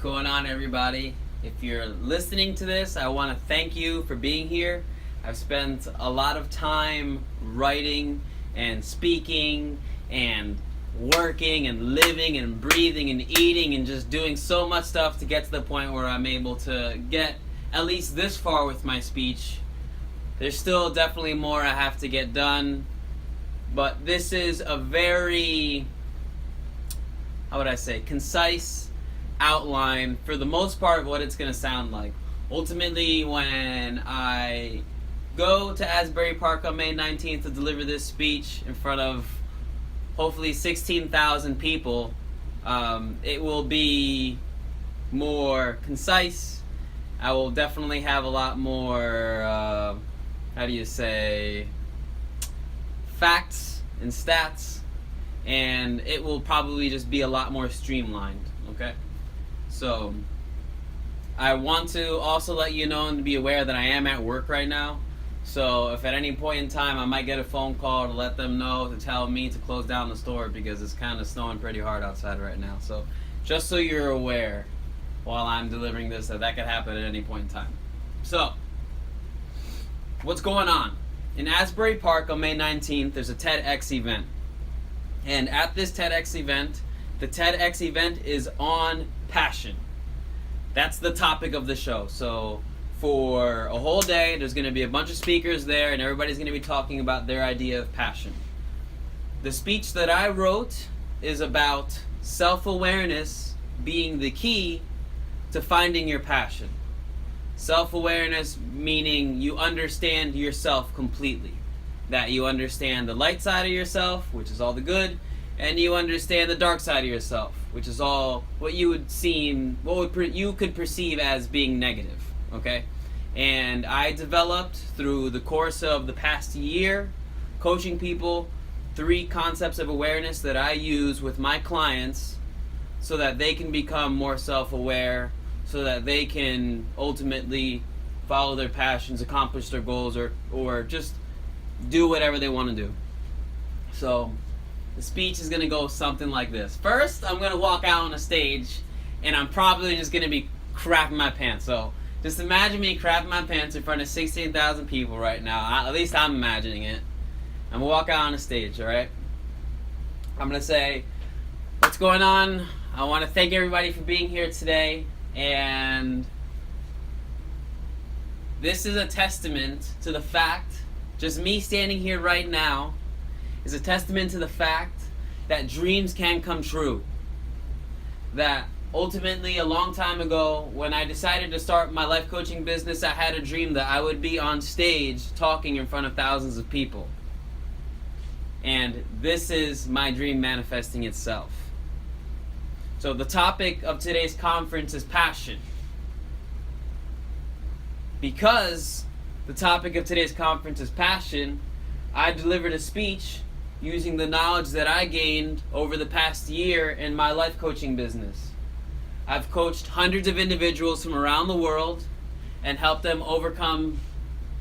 going on, everybody? If you're listening to this, I want to thank you for being here. I've spent a lot of time writing and speaking and working and living and breathing and eating and just doing so much stuff to get to the point where I'm able to get at least this far with my speech. There's still definitely more I have to get done, but this is a very, how would I say, concise outline for the most part of what it's going to sound like. Ultimately, when I go to Asbury Park on May 19th to deliver this speech in front of hopefully 16,000 people, it will be more concise. I will definitely have a lot more, facts and stats, and it will probably just be a lot more streamlined, okay? So, I want to also let you know and to be aware that I am at work right now. So if at any point in time I might get a phone call to let them know, to tell me to close down the store because it's kind of snowing pretty hard outside right now. So just so you're aware while I'm delivering this that could happen at any point in time. So, what's going on? In Asbury Park on May 19th, there's a TedX event. And at this TedX event, the TedX event is on passion. That's the topic of the show. So for a whole day, there's going to be a bunch of speakers there, and everybody's going to be talking about their idea of passion. The speech that I wrote is about self-awareness being the key to finding your passion. Self-awareness meaning you understand yourself completely. That you understand the light side of yourself, which is all the good, and you understand the dark side of yourself, which is all what you would you could perceive as being negative. Okay? And I developed through the course of the past year coaching people 3 concepts of awareness that I use with my clients so that they can become more self-aware, so that they can ultimately follow their passions, accomplish their goals, or just do whatever they want to do. So the speech is going to go something like this. First, I'm going to walk out on a stage and I'm probably just going to be crapping my pants. So just imagine me crapping my pants in front of 16,000 people right now. At least I'm imagining it. I'm going to walk out on a stage, alright? I'm going to say, what's going on? I want to thank everybody for being here today. And this is a testament to the fact, just me standing here right now, is a testament to the fact that dreams can come true. That ultimately, a long time ago, when I decided to start my life coaching business, I had a dream that I would be on stage talking in front of thousands of people. And this is my dream manifesting itself. So the topic of today's conference is passion. Because the topic of today's conference is passion, I delivered a speech using the knowledge that I gained over the past year in my life coaching business. I've coached hundreds of individuals from around the world and helped them overcome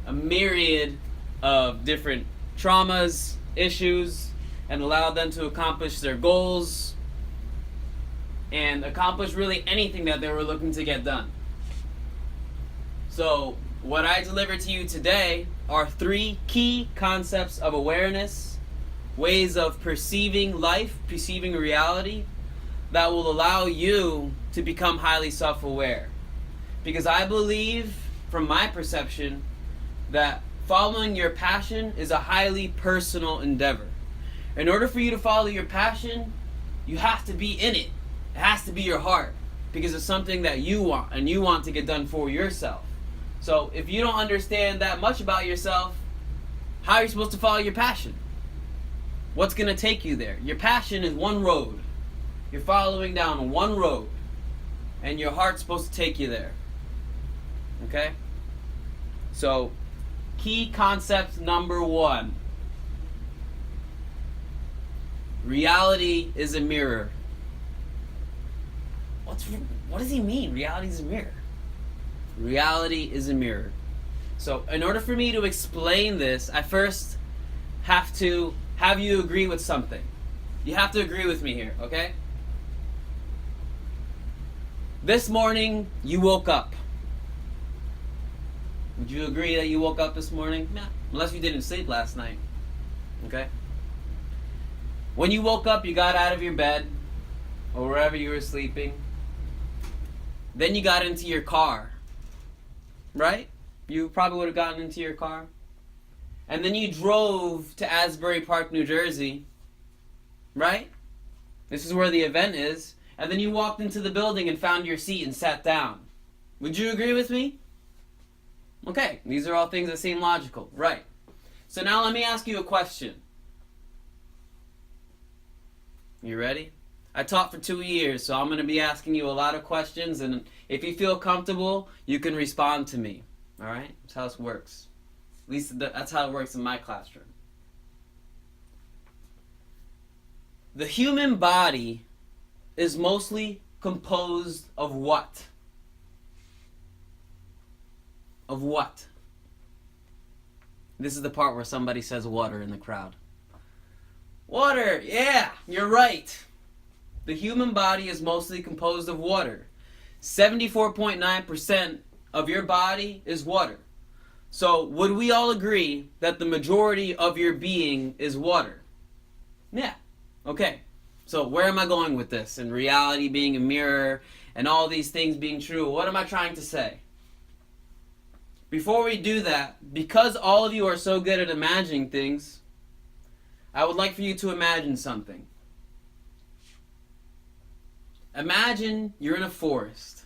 a myriad of different traumas, issues, and allowed them to accomplish their goals and accomplish really anything that they were looking to get done. So what I delivered to you today are 3 key concepts of awareness, ways of perceiving life, perceiving reality, that will allow you to become highly self-aware. Because I believe, from my perception, that following your passion is a highly personal endeavor. In order for you to follow your passion, you have to be in it. It has to be your heart, because it's something that you want, and you want to get done for yourself. So if you don't understand that much about yourself, how are you supposed to follow your passion? What's going to take you there? Your passion is one road. You're following down one road, and your heart's supposed to take you there. Okay? So, key concept number 1. Reality is a mirror. What does he mean? Reality is a mirror. Reality is a mirror. So, in order for me to explain this, I first have to have you agree with something. You have to agree with me here, okay? This morning, you woke up. Would you agree that you woke up this morning? No. Unless you didn't sleep last night. Okay? When you woke up, you got out of your bed, or wherever you were sleeping. Then you got into your car. Right? You probably would have gotten into your car. And then you drove to Asbury Park, New Jersey. Right? This is where the event is. And then you walked into the building and found your seat and sat down. Would you agree with me? Okay, these are all things that seem logical. Right. So now let me ask you a question. You ready? I taught for 2 years, so I'm going to be asking you a lot of questions, and if you feel comfortable, you can respond to me. All right? That's how this works. At least that's how it works in my classroom. The human body is mostly composed of what? Of what? This is the part where somebody says water in the crowd. Water! Yeah, you're right. The human body is mostly composed of water. 74.9% of your body is water. So, would we all agree that the majority of your being is water? Yeah. Okay. So, where am I going with this? And reality being a mirror and all these things being true, what am I trying to say? Before we do that, because all of you are so good at imagining things, I would like for you to imagine something. Imagine you're in a forest.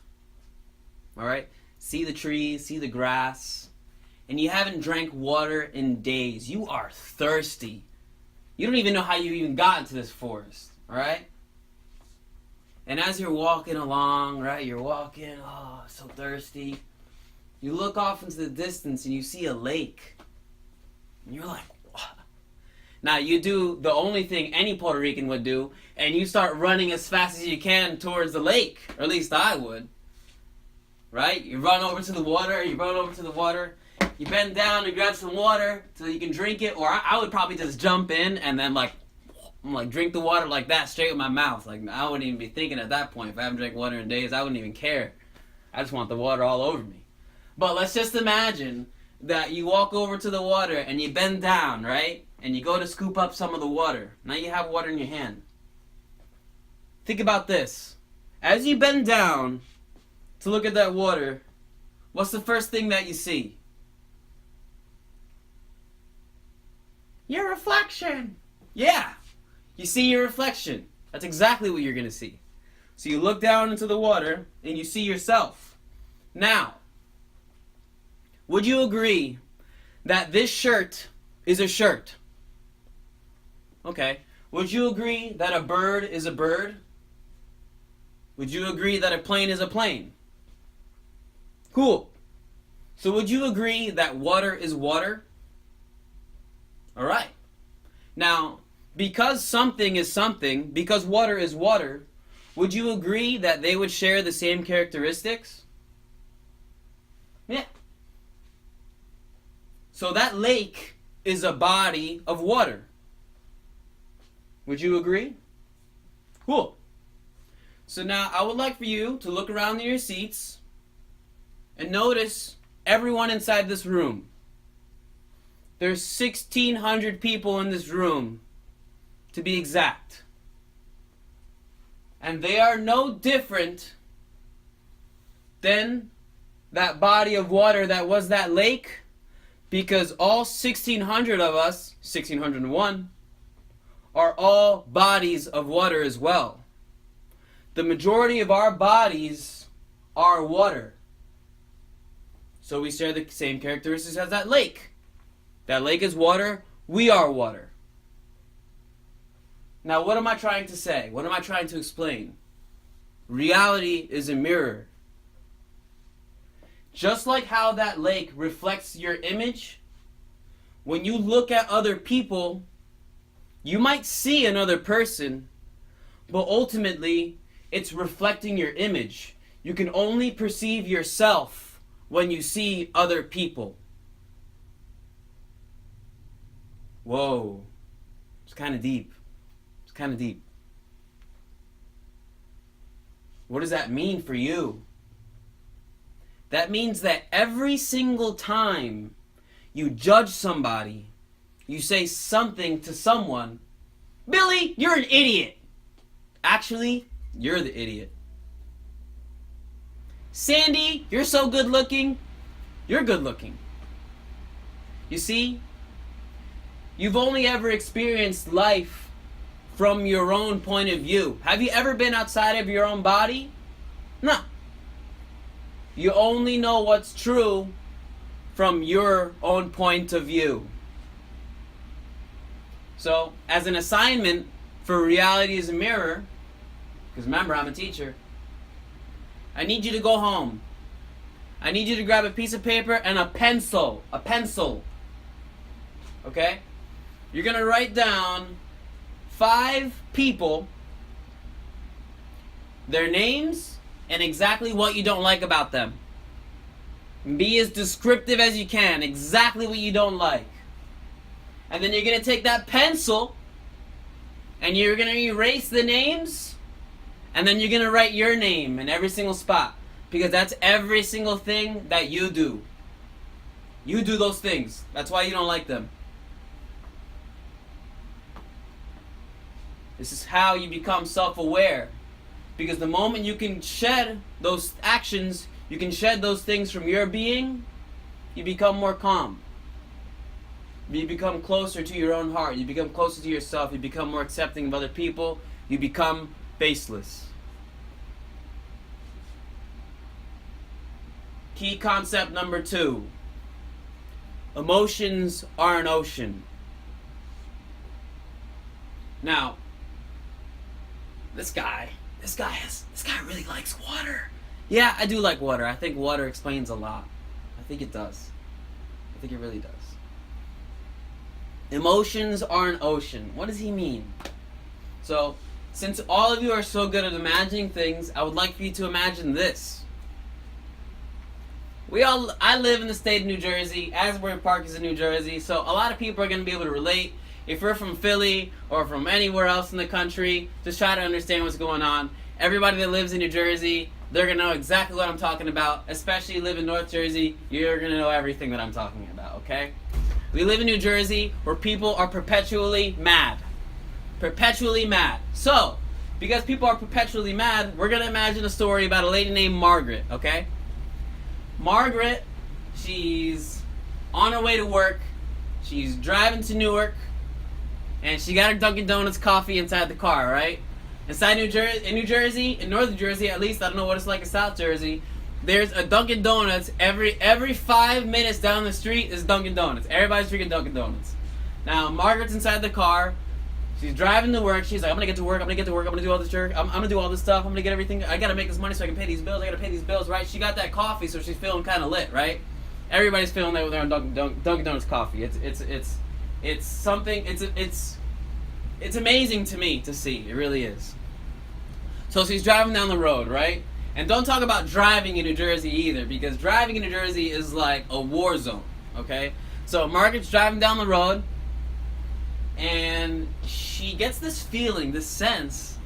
Alright? See the trees, see the grass, and you haven't drank water in days. You are thirsty. You don't even know how you even got into this forest. Alright? And as you're walking along, right, you're walking, oh, so thirsty. You look off into the distance and you see a lake. And you're like, what? Now you do the only thing any Puerto Rican would do, and you start running as fast as you can towards the lake. Or at least I would. Right? You run over to the water, you bend down and grab some water so you can drink it, or I would probably just jump in and then like drink the water like that straight with my mouth. Like I wouldn't even be thinking at that point. If I haven't drank water in days, I wouldn't even care. I just want the water all over me. But let's just imagine that you walk over to the water and you bend down, right? And you go to scoop up some of the water. Now you have water in your hand. Think about this. As you bend down to look at that water, what's the first thing that you see? Your reflection. Yeah. You see your reflection. That's exactly what you're going to see. So you look down into the water and you see yourself. Now, would you agree that this shirt is a shirt? Okay. Would you agree that a bird is a bird? Would you agree that a plane is a plane? Cool. So would you agree that water is water? Alright. Now, because something is something, because water is water, would you agree that they would share the same characteristics? Yeah. So that lake is a body of water. Would you agree? Cool. So now I would like for you to look around in your seats and notice everyone inside this room. There's 1,600 people in this room, to be exact. And they are no different than that body of water that was that lake, because all 1,600 of us, 1,601, are all bodies of water as well. The majority of our bodies are water. So we share the same characteristics as that lake. That lake is water, we are water. Now what am I trying to say? What am I trying to explain? Reality is a mirror. Just like how that lake reflects your image, when you look at other people, you might see another person, but ultimately, it's reflecting your image. You can only perceive yourself when you see other people. Whoa. It's kind of deep. It's kind of deep. What does that mean for you? That means that every single time you judge somebody, you say something to someone, Billy, you're an idiot. Actually, you're the idiot. Sandy, you're so good looking. You're good looking. You see, you've only ever experienced life from your own point of view. Have you ever been outside of your own body? No. You only know what's true from your own point of view. So, as an assignment for Reality is a Mirror, because remember, I'm a teacher, I need you to go home. I need you to grab a piece of paper and a pencil. A pencil. Okay? You're going to write down 5 people, their names, and exactly what you don't like about them. Be as descriptive as you can. Exactly what you don't like. And then you're going to take that pencil and you're going to erase the names, and then you're going to write your name in every single spot, because that's every single thing that you do. You do those things. That's why you don't like them. This is how you become self-aware, because the moment you can shed those actions, you can shed those things from your being, you become more calm. You become closer to your own heart. You become closer to yourself. You become more accepting of other people. You become faceless. Key concept number 2. Emotions are an ocean. Now, this guy really likes water. Yeah, I do like water. I think water explains a lot. I think it does. I think it really does. Emotions are an ocean. What does he mean? So, since all of you are so good at imagining things, I would like for you to imagine this. I live in the state of New Jersey. Asbury Park is in New Jersey, so a lot of people are going to be able to relate. If you're from Philly or from anywhere else in the country, just try to understand what's going on. Everybody that lives in New Jersey, they're going to know exactly what I'm talking about. Especially if you live in North Jersey, you're going to know everything that I'm talking about, okay? We live in New Jersey where people are perpetually mad. Perpetually mad. So, because people are perpetually mad, we're going to imagine a story about a lady named Margaret, okay? Margaret, she's on her way to work. She's driving to Newark, and she got her Dunkin' Donuts coffee inside the car, right? In New Jersey, in Northern Jersey at least, I don't know what it's like in South Jersey, there's a Dunkin' Donuts every 5 minutes down the street is Dunkin' Donuts. Everybody's drinking Dunkin' Donuts. Now, Margaret's inside the car. She's driving to work. She's like, I'm going to get to work. I'm going to do all this jerk. I'm going to do all this stuff. I'm going to get everything. I got to make this money so I can pay these bills. I got to pay these bills, right? She got that coffee, so she's feeling kind of lit, right? Everybody's feeling that with their own Dunkin' Donuts coffee. It's something. It's amazing to me to see. It really is. So she's driving down the road, right? And don't talk about driving in New Jersey either, because driving in New Jersey is like a war zone, okay? So Margaret's driving down the road, and she gets this feeling, this sense,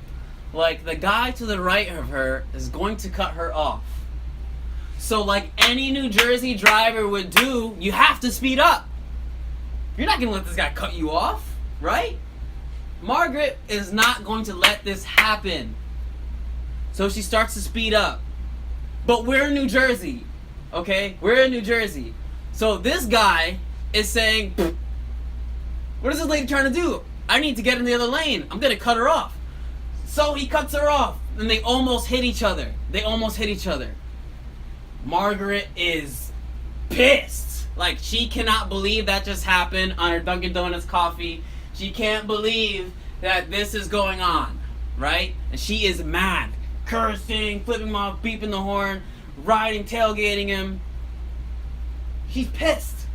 like the guy to the right of her is going to cut her off. So like any New Jersey driver would do, you have to speed up. You're not going to let this guy cut you off, right? Margaret is not going to let this happen. So she starts to speed up. But we're in New Jersey, okay? We're in New Jersey. So this guy is saying, what is this lady trying to do? I need to get in the other lane. I'm going to cut her off. So he cuts her off, and they almost hit each other. Margaret is pissed. Like, she cannot believe that just happened on her Dunkin' Donuts coffee. She can't believe that this is going on, right? And she is mad. Cursing, flipping him off, beeping the horn, riding, tailgating him. She's pissed.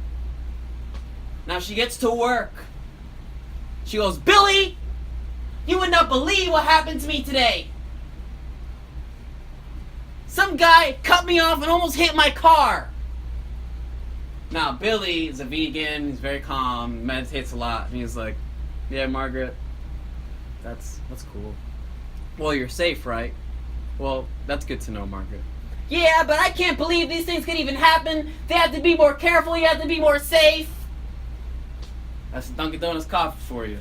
Now she gets to work. She goes, Billy, you would not believe what happened to me today. Some guy cut me off and almost hit my car. Now Billy is a vegan, he's very calm, meditates a lot, and he's like, yeah, Margaret, that's cool. Well, you're safe, right? Well, that's good to know, Margaret. Yeah, but I can't believe these things could even happen. They have to be more careful. You have to be more safe. That's Dunkin' Donuts coffee for you.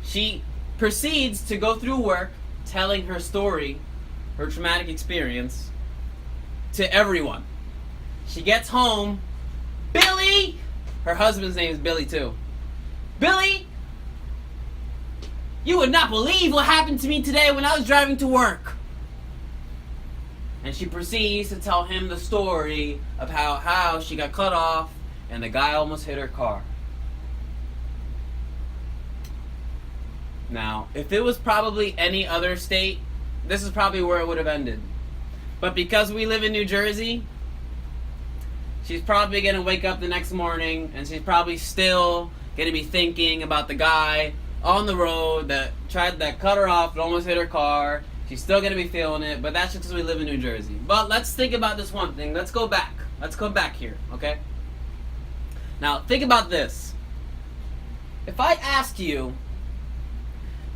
She proceeds to go through work telling her story, her traumatic experience, to everyone. She gets home. Billy! Her husband's name is Billy too. Billy! You would not believe what happened to me today when I was driving to work. And she proceeds to tell him the story of how she got cut off and the guy almost hit her car. Now, if it was probably any other state, this is probably where it would have ended. But because we live in New Jersey, she's probably going to wake up the next morning and she's probably still going to be thinking about the guy on the road that cut her off and almost hit her car. She's still going to be feeling it, but that's just because we live in New Jersey. But let's think about this one thing. Let's go back. Let's go back here, okay? Now, think about this. If I ask you,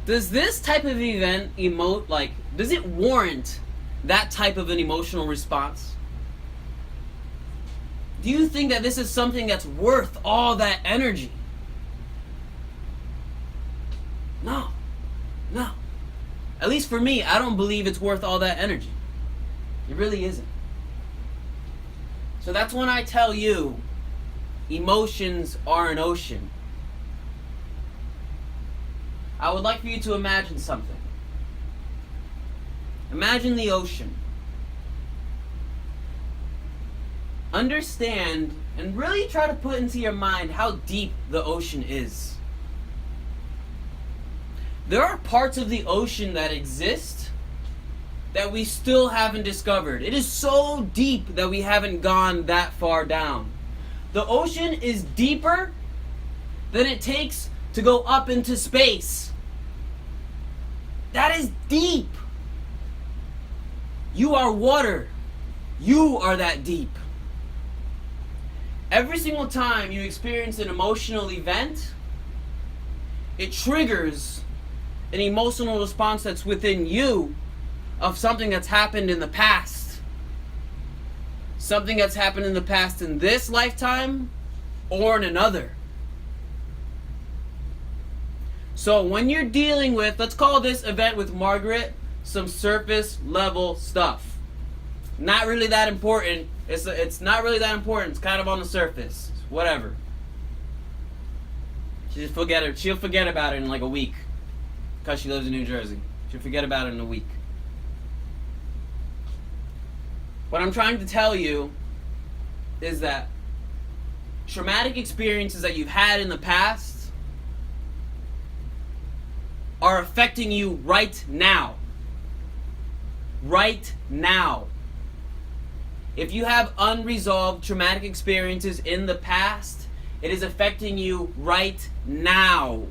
does this type of event does it warrant that type of an emotional response? Do you think that this is something that's worth all that energy? No. At least for me, I don't believe it's worth all that energy. It really isn't. So that's when I tell you, emotions are an ocean. I would like for you to imagine something. Imagine the ocean. Understand and really try to put into your mind how deep the ocean is. There are parts of the ocean that exist that we still haven't discovered. It is so deep that we haven't gone that far down. The ocean is deeper than it takes to go up into space. That is deep. You are water. You are that deep. Every single time you experience an emotional event, it triggers an emotional response that's within you of something that's happened in the past. Something that's happened in the past in this lifetime or in another. So when you're dealing with, let's call this event with Margaret, some surface level stuff. Not really that important. It's not really that important. It's kind of on the surface. Whatever. She'll forget about it in like a week. Because she lives in New Jersey. She'll forget about it in a week. What I'm trying to tell you is that traumatic experiences that you've had in the past are affecting you right now. Right now. If you have unresolved traumatic experiences in the past, it is affecting you right now.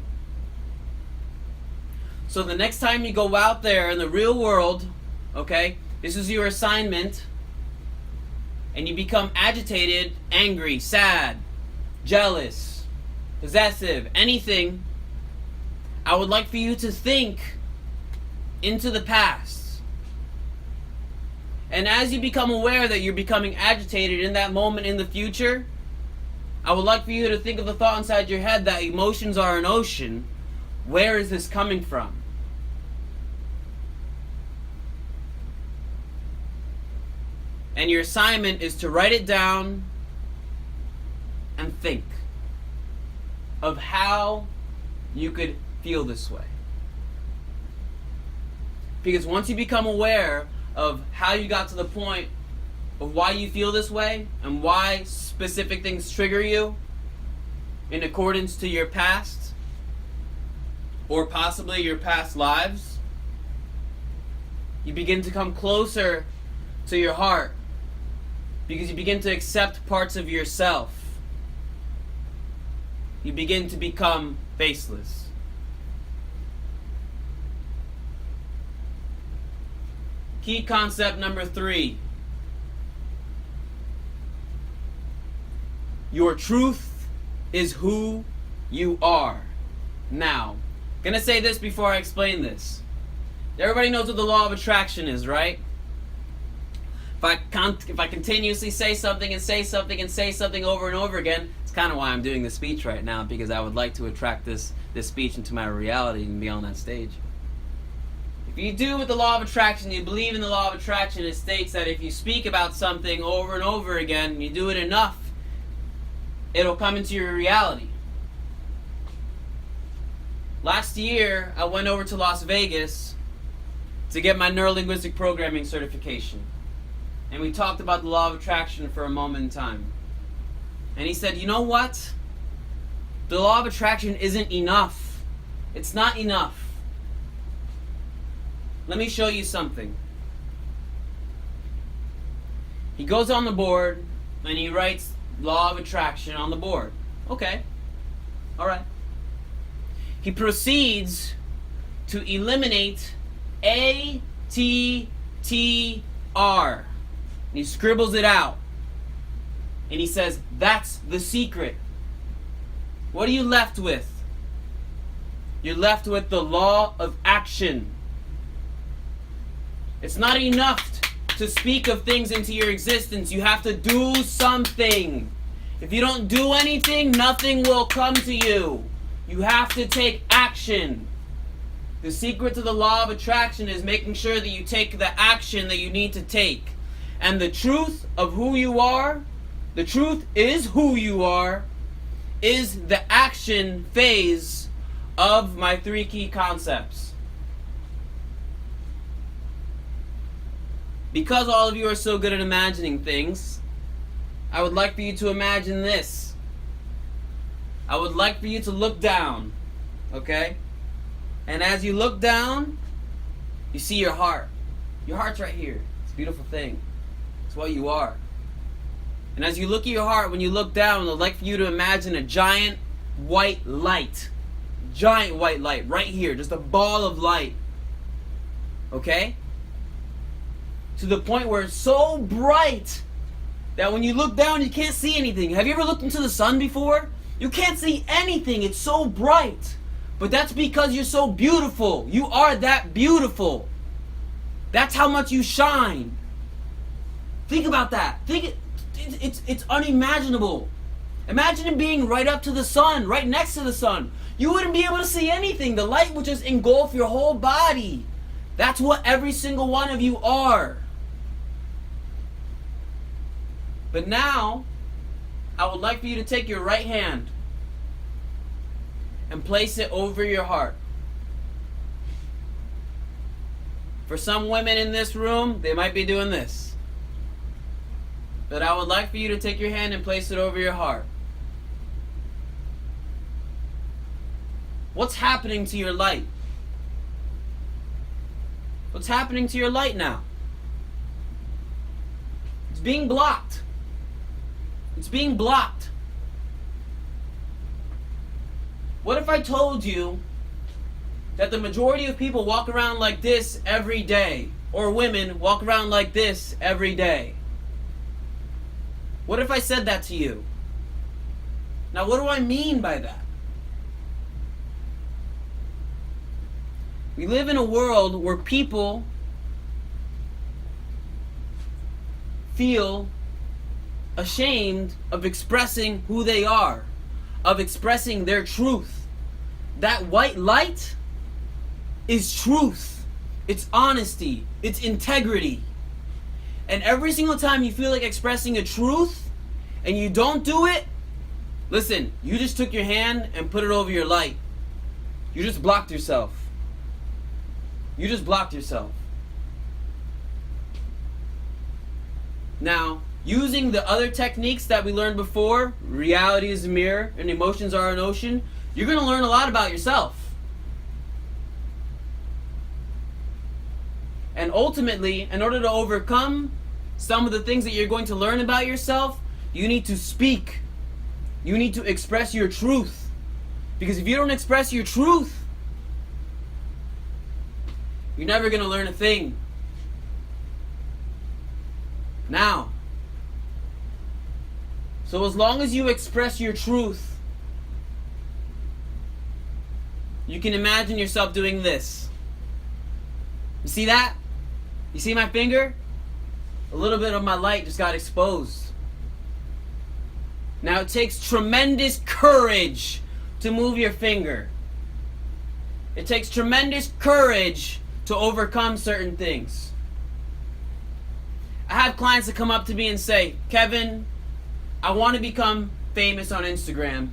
So the next time you go out there in the real world, okay, this is your assignment, and you become agitated, angry, sad, jealous, possessive, anything, I would like for you to think into the past. And as you become aware that you're becoming agitated in that moment in the future, I would like for you to think of the thought inside your head that emotions are an ocean. Where is this coming from? And your assignment is to write it down and think of how you could feel this way. Because once you become aware of how you got to the point of why you feel this way and why specific things trigger you in accordance to your past or possibly your past lives, you begin to come closer to your heart because you begin to accept parts of yourself. You begin to become faceless. Key concept number 3. Your truth is who you are. Now, I'm gonna say this before I explain this. Everybody knows what the law of attraction is, right? If I continuously say something and say something and say something over and over again, it's kind of why I'm doing this speech right now, because I would like to attract this speech into my reality and be on that stage. If you do with the law of attraction, you believe in the law of attraction, it states that if you speak about something over and over again, you do it enough, it'll come into your reality. Last year, I went over to Las Vegas to get my neurolinguistic programming certification. And we talked about the law of attraction for a moment in time. And he said, you know what? The law of attraction isn't enough. It's not enough. Let me show you something. He goes on the board and he writes law of attraction on the board. Okay. Alright. He proceeds to eliminate A-T-T-R. And he scribbles it out. And he says, that's the secret. What are you left with? You're left with the law of action. It's not enough to speak of things into your existence. You have to do something. If you don't do anything, nothing will come to you. You have to take action. The secret to the law of attraction is making sure that you take the action that you need to take. And the truth of who you are, the truth is who you are, is the action phase of my 3 key concepts. Because all of you are so good at imagining things, I would like for you to imagine this. I would like for you to look down, okay? And as you look down, you see your heart. Your heart's right here. It's a beautiful thing. It's what you are. And as you look at your heart, when you look down, I'd like for you to imagine a giant white light. Giant white light right here. Just a ball of light. Okay? To the point where it's so bright that when you look down, you can't see anything. Have you ever looked into the sun before? You can't see anything. It's so bright. But that's because you're so beautiful. You are that beautiful. That's how much you shine. Think about that. It's unimaginable. Imagine being right up to the sun, right next to the sun. You wouldn't be able to see anything. The light would just engulf your whole body. That's what every single one of you are. But now, I would like for you to take your right hand and place it over your heart. For some women in this room, they might be doing this. But I would like for you to take your hand and place it over your heart. What's happening to your light? What's happening to your light now? It's being blocked. It's being blocked. What if I told you that the majority of people walk around like this every day? Or women walk around like this every day? What if I said that to you? Now, what do I mean by that? We live in a world where people feel ashamed of expressing who they are, of expressing their truth. That white light is truth. It's honesty. It's integrity. And every single time you feel like expressing a truth and you don't do it, listen, you just took your hand and put it over your light. You just blocked yourself. You just blocked yourself. Now, using the other techniques that we learned before, reality is a mirror and emotions are an ocean, you're going to learn a lot about yourself. And ultimately, in order to overcome some of the things that you're going to learn about yourself, you need to speak. You need to express your truth. Because if you don't express your truth, you're never going to learn a thing. Now, so as long as you express your truth, you can imagine yourself doing this. You see that? You see my finger? A little bit of my light just got exposed. Now it takes tremendous courage to move your finger. It takes tremendous courage to overcome certain things. I have clients that come up to me and say, Kevin, I want to become famous on Instagram.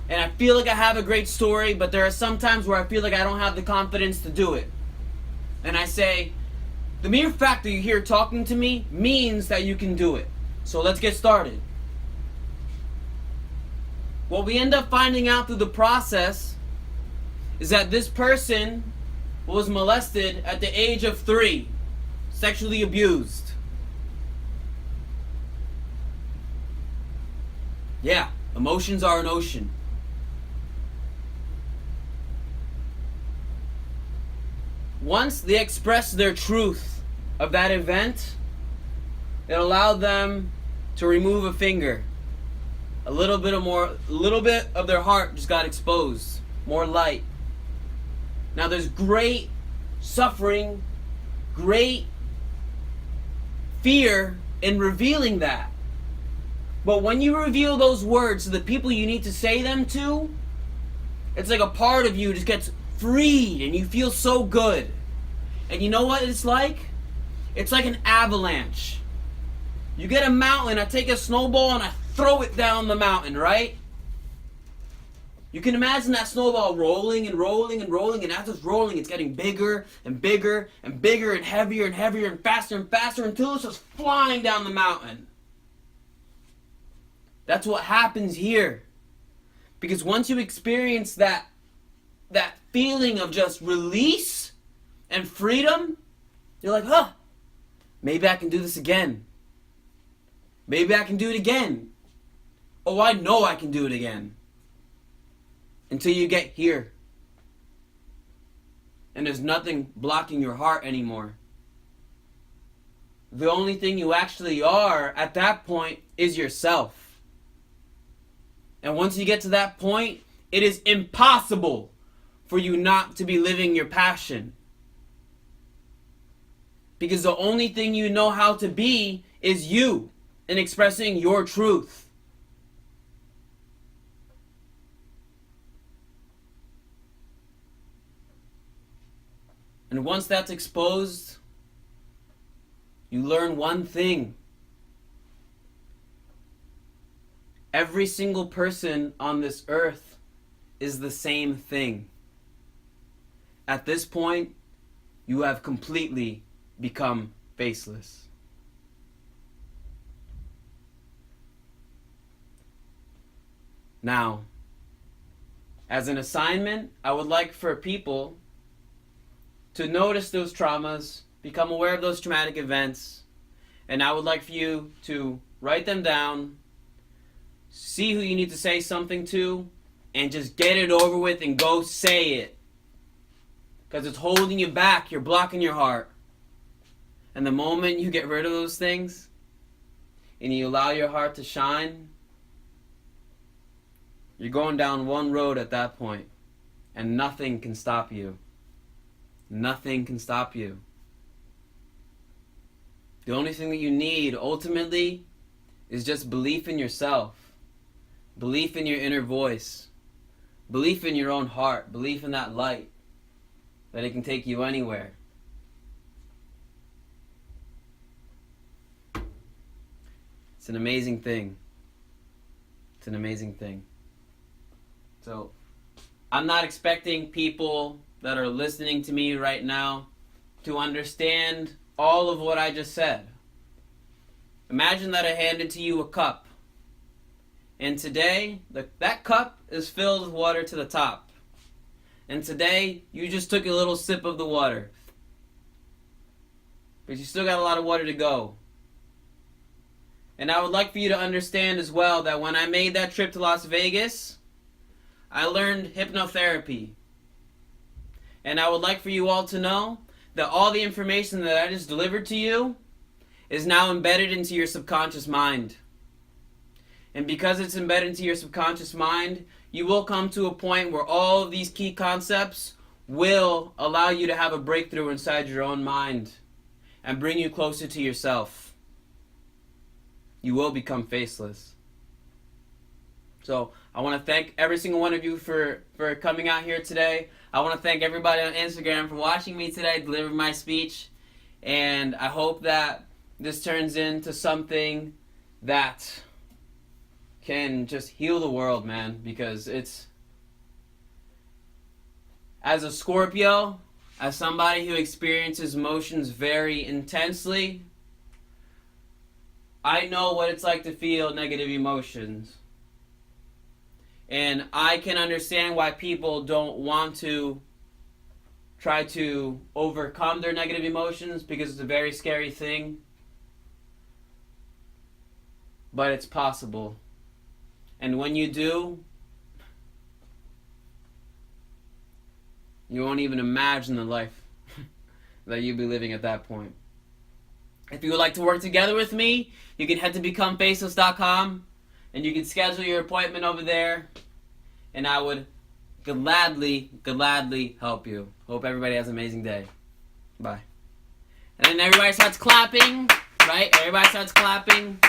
And I feel like I have a great story, but there are some times where I feel like I don't have the confidence to do it. And I say, the mere fact that you're here talking to me means that you can do it. So let's get started. What we end up finding out through the process is that this person was molested at the age of 3, sexually abused. Yeah, emotions are an ocean. Once they expressed their truth of that event, it allowed them to remove a finger. A little bit of their heart just got exposed. More light. Now there's great suffering, great fear in revealing that. But when you reveal those words to the people you need to say them to, it's like a part of you just gets freed and you feel so good. And you know what it's like? It's like an avalanche. You get a mountain, I take a snowball and I throw it down the mountain, right? You can imagine that snowball rolling and rolling and rolling, and as it's rolling, it's getting bigger and bigger and bigger and heavier and heavier and faster until it's just flying down the mountain. That's what happens here. Because once you experience that feeling of just release and freedom, you're like, huh, maybe I can do this again. Maybe I can do it again. Oh, I know I can do it again. Until you get here. And there's nothing blocking your heart anymore. The only thing you actually are at that point is yourself. And once you get to that point, it is impossible for you not to be living your passion. Because the only thing you know how to be is you and expressing your truth. And once that's exposed, you learn one thing. Every single person on this earth is the same thing. At this point, you have completely become faceless. Now, as an assignment, I would like for people to notice those traumas, become aware of those traumatic events, and I would like for you to write them down, see who you need to say something to, and just get it over with and go say it. Because it's holding you back, you're blocking your heart. And the moment you get rid of those things, and you allow your heart to shine, you're going down one road at that point, and nothing can stop you. Nothing can stop you. The only thing that you need, ultimately, is just belief in yourself. Belief in your inner voice. Belief in your own heart. Belief in that light. That it can take you anywhere. It's an amazing thing. It's an amazing thing. So, I'm not expecting people that are listening to me right now to understand all of what I just said. Imagine that I handed to you a cup. And today, that cup is filled with water to the top. And today, you just took a little sip of the water. But you still got a lot of water to go. And I would like for you to understand as well that when I made that trip to Las Vegas, I learned hypnotherapy. And I would like for you all to know that all the information that I just delivered to you is now embedded into your subconscious mind. And because it's embedded into your subconscious mind, you will come to a point where all of these key concepts will allow you to have a breakthrough inside your own mind and bring you closer to yourself. You will become faceless. So I want to thank every single one of you for coming out here today. I want to thank everybody on Instagram for watching me today deliver my speech. And I hope that this turns into something that can just heal the world, man. Because it's... As a Scorpio, as somebody who experiences emotions very intensely, I know what it's like to feel negative emotions. And I can understand why people don't want to try to overcome their negative emotions, because it's a very scary thing. But it's possible. And when you do, you won't even imagine the life that you'll be living at that point. If you would like to work together with me, you can head to becomefaceless.com and you can schedule your appointment over there, and I would gladly help you. Hope everybody has an amazing day. Bye. And then everybody starts clapping, right? Everybody starts clapping,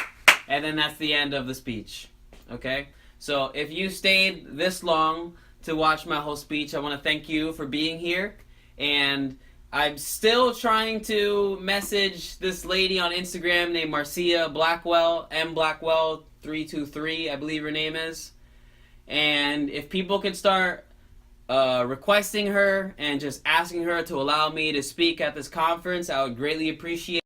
and then that's the end of the speech. Okay? So if you stayed this long to watch my whole speech, I want to thank you for being here. And I'm still trying to message this lady on Instagram named Marcia Blackwell, mblackwell323, I believe her name is. And if people could start requesting her and just asking her to allow me to speak at this conference, I would greatly appreciate it.